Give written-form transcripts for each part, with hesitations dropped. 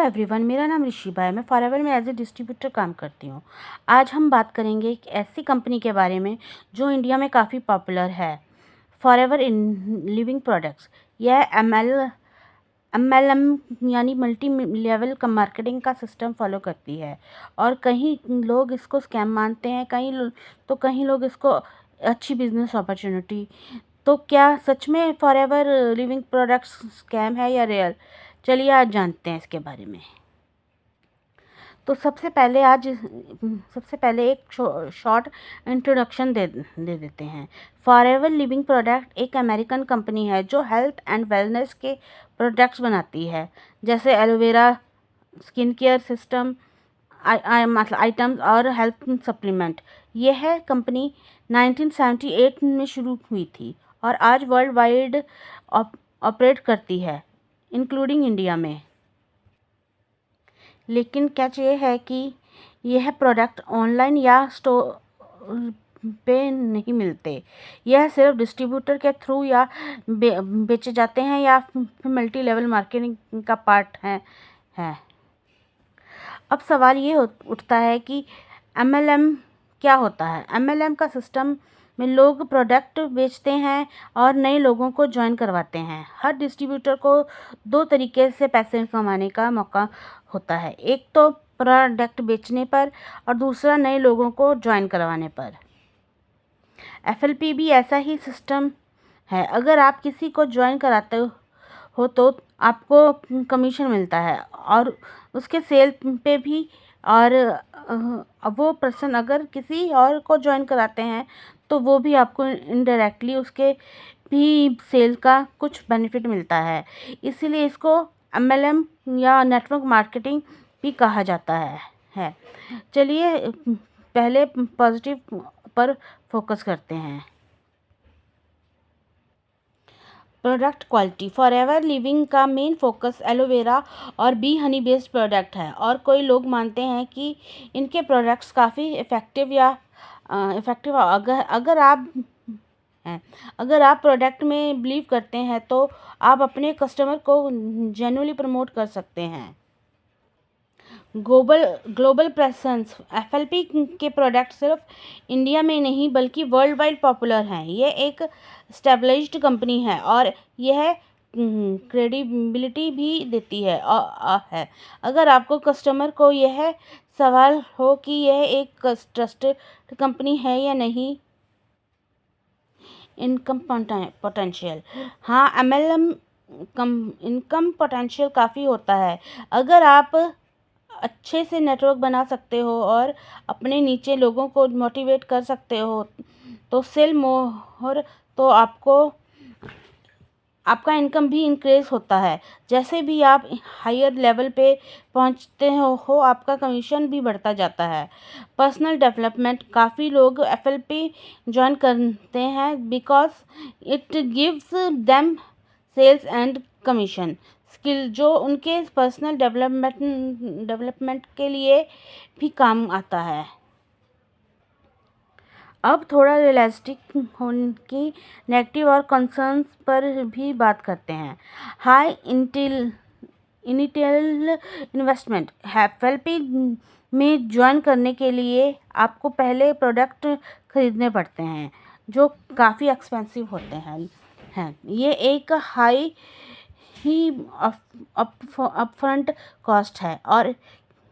Everyone, मेरा नाम ऋषिबा है। मैं फॉरएवर में एज ए डिस्ट्रीब्यूटर काम करती हूँ। आज हम बात करेंगे एक ऐसी कंपनी के बारे में जो इंडिया में काफ़ी पॉपुलर है, फॉरएवर इन लिविंग प्रोडक्ट्स। यह एमएलएम यानी मल्टी लेवल मार्केटिंग का सिस्टम फॉलो करती है और कहीं लोग इसको स्कैम मानते हैं, कहीं लोग इसको अच्छी बिजनेस अपॉर्चुनिटी। तो क्या सच में फॉरएवर लिविंग प्रोडक्ट्स स्कैम है या रियल? चलिए आज जानते हैं इसके बारे में। तो सबसे पहले एक शॉर्ट इंट्रोडक्शन दे देते हैं। फॉरएवर लिविंग प्रोडक्ट एक अमेरिकन कंपनी है जो हेल्थ एंड वेलनेस के प्रोडक्ट्स बनाती है, जैसे aloe vera, skin care system items और हेल्थ सप्लीमेंट। यह कंपनी 1978 में शुरू हुई थी और आज वर्ल्ड वाइड ऑपरेट करती है, इंक्लूडिंग इंडिया में। लेकिन कैच ये है कि यह प्रोडक्ट ऑनलाइन या स्टोर पे नहीं मिलते। यह सिर्फ डिस्ट्रीब्यूटर के थ्रू या बेचे जाते हैं या मल्टी लेवल मार्केटिंग का पार्ट है। अब सवाल ये उठता है कि एमएलएम क्या होता है। एमएलएम का सिस्टम में लोग प्रोडक्ट बेचते हैं और नए लोगों को ज्वाइन करवाते हैं। हर डिस्ट्रीब्यूटर को दो तरीके से पैसे कमाने का मौका होता है, एक तो प्रोडक्ट बेचने पर और दूसरा नए लोगों को ज्वाइन करवाने पर। एफएलपी भी ऐसा ही सिस्टम है। अगर आप किसी को ज्वाइन कराते हो तो आपको कमीशन मिलता है और उसके सेल पे भी। और वो पर्सन अगर किसी और को ज्वाइन कराते हैं तो वो भी आपको इनडायरेक्टली उसके भी सेल का कुछ बेनिफिट मिलता है। इसीलिए इसको एमएलएम या नेटवर्क मार्केटिंग भी कहा जाता है। चलिए पहले पॉजिटिव पर फोकस करते हैं। Product quality. फॉरएवर लिविंग का मेन फोकस एलोवेरा और बी हनी बेस्ड प्रोडक्ट है और कई लोग मानते हैं कि इनके प्रोडक्ट्स काफ़ी इफ़ेक्टिव अगर आप प्रोडक्ट में बिलीव करते हैं तो आप अपने कस्टमर को जेन्युइनली प्रमोट कर सकते हैं। Global presence. एफएलपी के प्रोडक्ट सिर्फ इंडिया में नहीं बल्कि वर्ल्ड वाइड पॉपुलर हैं। ये एक एस्टेब्लिश्ड कंपनी है और यह क्रेडिबिलिटी भी देती है अगर आपको कस्टमर को यह सवाल हो कि यह एक ट्रस्टेड कंपनी है या नहीं। Income potential. हाँ, एमएलएम इनकम पोटेंशियल काफ़ी होता है। अगर आप अच्छे से नेटवर्क बना सकते हो और अपने नीचे लोगों को मोटिवेट कर सकते हो तो सेल मोर तो आपका इनकम भी इंक्रीज होता है। जैसे भी आप हायर लेवल पे पहुंचते हो आपका कमीशन भी बढ़ता जाता है। Personal development. काफ़ी लोग एफएलपी ज्वाइन करते हैं because it gives them sales and commission skill जो उनके पर्सनल डेवलपमेंट के लिए भी काम आता है। अब थोड़ा रियलिस्टिक होने की नेगेटिव और कंसर्न्स पर भी बात करते हैं। High initial investment. एफएलपी में ज्वाइन करने के लिए आपको पहले प्रोडक्ट खरीदने पड़ते हैं जो काफ़ी एक्सपेंसिव होते हैं। ये एक हाई ही अपफ्रंट कॉस्ट है और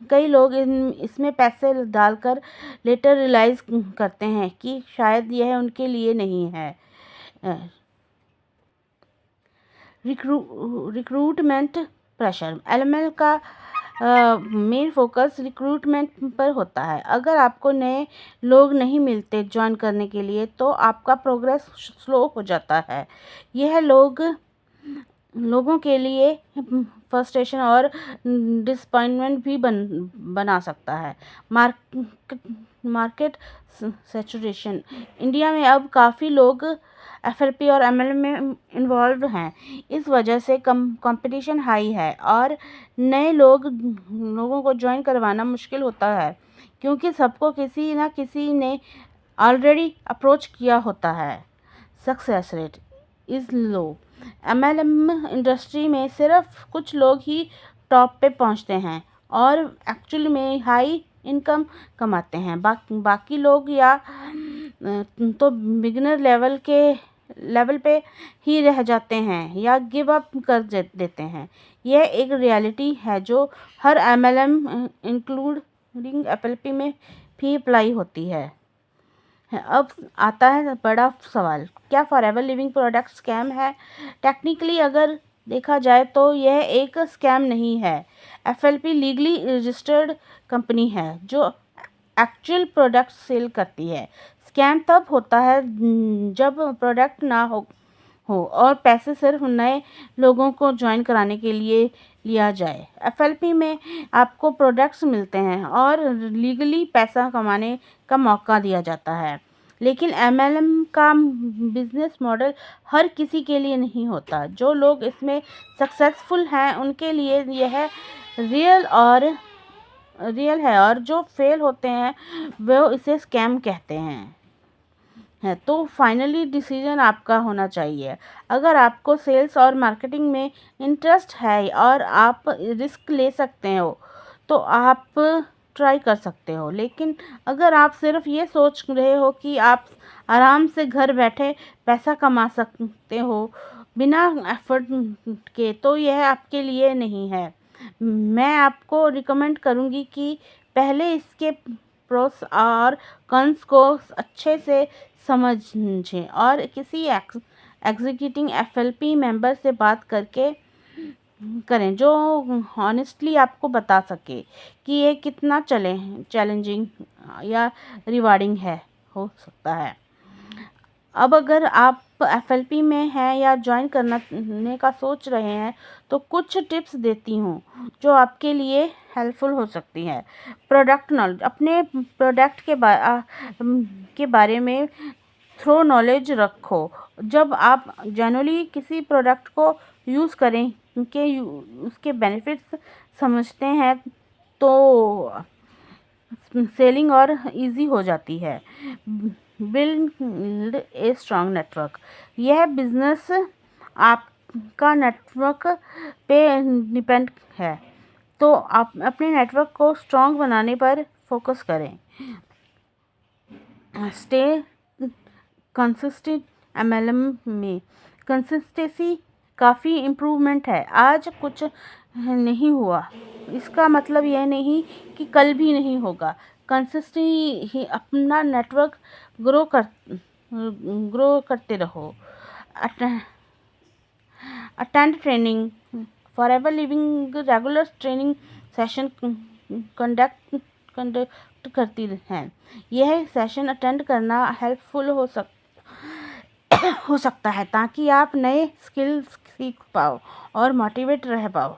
कई लोग इसमें पैसे डालकर लेटर रियलाइज करते हैं कि शायद यह उनके लिए नहीं है। Recruitment pressure. एलएमएल का मेन फोकस रिक्रूटमेंट पर होता है। अगर आपको नए लोग नहीं मिलते ज्वाइन करने के लिए तो आपका प्रोग्रेस स्लो हो जाता है। यह लोगों के लिए फ्रस्ट्रेशन और डिसअपॉइंटमेंट भी बना सकता है। Market saturation. इंडिया में अब काफ़ी लोग एफएलपी और एमएलएम में इन्वॉल्व हैं। इस वजह से कंपटीशन हाई है और नए लोगों को ज्वाइन करवाना मुश्किल होता है क्योंकि सबको किसी ना किसी ने ऑलरेडी अप्रोच किया होता है। Success rate is low. MLM industry में सिर्फ कुछ लोग ही टॉप पे पहुंचते हैं और एक्चुअली में हाई इनकम कमाते हैं। बाकी लोग या तो बिगिनर लेवल पे ही रह जाते हैं या गिव अप कर देते हैं। यह एक रियलिटी है जो हर एमएलएम इंक्लूडिंग एफएलपी में भी अप्लाई होती है। अब आता है बड़ा सवाल, क्या फॉरएवर लिविंग प्रोडक्ट स्कैम है? टेक्निकली अगर देखा जाए तो यह एक स्कैम नहीं है। एफएलपी लीगली रजिस्टर्ड कंपनी है जो एक्चुअल प्रोडक्ट सेल करती है। स्कैम तब होता है जब प्रोडक्ट ना हो और पैसे सिर्फ नए लोगों को ज्वाइन कराने के लिए लिया जाए। एफएलपी में आपको प्रोडक्ट्स मिलते हैं और लीगली पैसा कमाने का मौका दिया जाता है, लेकिन एमएलएम का बिजनेस मॉडल हर किसी के लिए नहीं होता। जो लोग इसमें सक्सेसफुल हैं उनके लिए यह रियल है और जो फेल होते हैं वो इसे स्कैम कहते हैं। तो फाइनली डिसीजन आपका होना चाहिए। अगर आपको सेल्स और मार्केटिंग में इंटरेस्ट है और आप रिस्क ले सकते हो तो आप ट्राई कर सकते हो, लेकिन अगर आप सिर्फ ये सोच रहे हो कि आप आराम से घर बैठे पैसा कमा सकते हो बिना एफर्ट के, तो यह आपके लिए नहीं है। मैं आपको रिकमेंड करूँगी कि पहले इसके प्रोस और कॉन्स को अच्छे से समझें और किसी एग्जीक्यूटिव एफएलपी मेंबर से बात करके करें जो हॉनेस्टली आपको बता सके कि ये कितना चैलेंजिंग या रिवार्डिंग हो सकता है। अब अगर आप एफएलपी में हैं या ज्वाइन करने का सोच रहे हैं तो कुछ टिप्स देती हूँ जो आपके लिए हेल्पफुल हो सकती हैं। प्रोडक्ट नॉलेज, अपने प्रोडक्ट के बारे में थ्रो नॉलेज रखो। जब आप जनरली किसी प्रोडक्ट को यूज़ करें उसके बेनिफिट्स समझते हैं तो सेलिंग और इजी हो जाती है। बिल्ड ए स्ट्रॉन्ग नेटवर्क, यह बिजनेस आपका नेटवर्क पे डिपेंड है, तो आप अपने नेटवर्क को स्ट्रॉन्ग बनाने पर फोकस करें। स्टे कंसिस्टेंट, एमएलएम में कंसिस्टेंसी काफ़ी इम्प्रूवमेंट है। आज कुछ नहीं हुआ इसका मतलब यह नहीं कि कल भी नहीं होगा। कंसिस्टेंसी ही अपना नेटवर्क ग्रो करते रहो। Attend training, forever living regular training session conduct करती हैं। यह सेशन अटेंड करना हेल्पफुल हो सकता है ताकि आप नए स्किल्स सीख पाओ और मोटिवेट रह पाओ।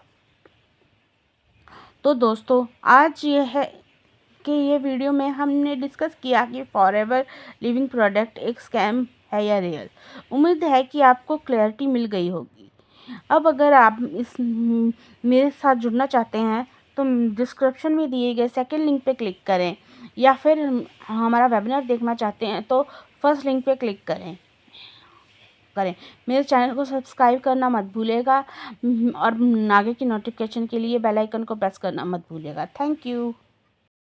तो दोस्तों, आज ये वीडियो में हमने डिस्कस किया कि फॉरएवर लिविंग प्रोडक्ट एक स्कैम है या रियल। उम्मीद है कि आपको क्लैरिटी मिल गई होगी। अब अगर आप मेरे साथ जुड़ना चाहते हैं तो डिस्क्रिप्शन में दिए गए सेकंड लिंक पे क्लिक करें, या फिर हमारा वेबिनार देखना चाहते हैं तो फर्स्ट लिंक पे क्लिक करें। मेरे चैनल को सब्सक्राइब करना मत भूलिएगा और आगे की नोटिफिकेशन के लिए बेल आइकन को प्रेस करना मत भूलिएगा। Thank you.